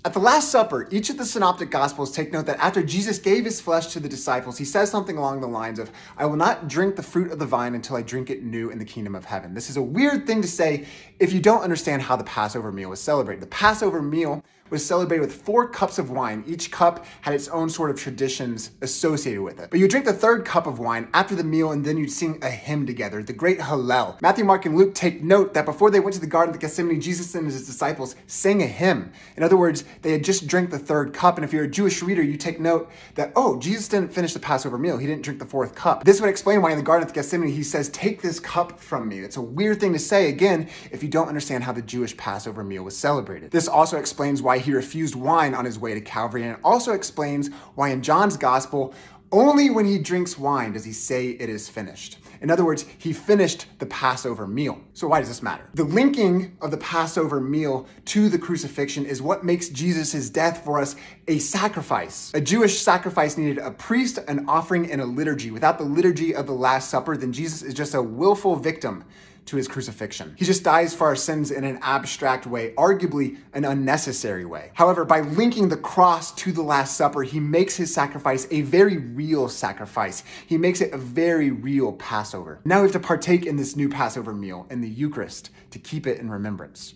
At the Last Supper, each of the synoptic gospels take note that after Jesus gave his flesh to the disciples, he says something along the lines of, "I will not drink the fruit of the vine until I drink it new in the kingdom of heaven." This is a weird thing to say if you don't understand how the Passover meal was celebrated. The Passover meal was celebrated with 4 cups of wine. Each cup had its own sort of traditions associated with it. But you drink the 3rd cup of wine after the meal, and then you'd sing a hymn together, the great Hallel. Matthew, Mark, and Luke take note that before they went to the Garden of Gethsemane, Jesus and his disciples sang a hymn. In other words, they had just drank the 3rd cup, and if you're a Jewish reader, you take note that, oh, Jesus didn't finish the Passover meal. He didn't drink the 4th cup. This would explain why in the Garden of Gethsemane, he says, "Take this cup from me." It's a weird thing to say, again, if you don't understand how the Jewish Passover meal was celebrated. This also explains why he refused wine on his way to Calvary, and it also explains why in John's gospel, only when he drinks wine does he say it is finished. In other words, he finished the Passover meal. So why does this matter? The linking of the Passover meal to the crucifixion is what makes Jesus' death for us a sacrifice. A Jewish sacrifice needed a priest, an offering, and a liturgy. Without the liturgy of the Last Supper, then Jesus is just a willful victim to his crucifixion. He just dies for our sins in an abstract way, arguably an unnecessary way. However, by linking the cross to the Last Supper, he makes his sacrifice a very real sacrifice. He makes it a very real Passover. Now we have to partake in this new Passover meal in the Eucharist to keep it in remembrance.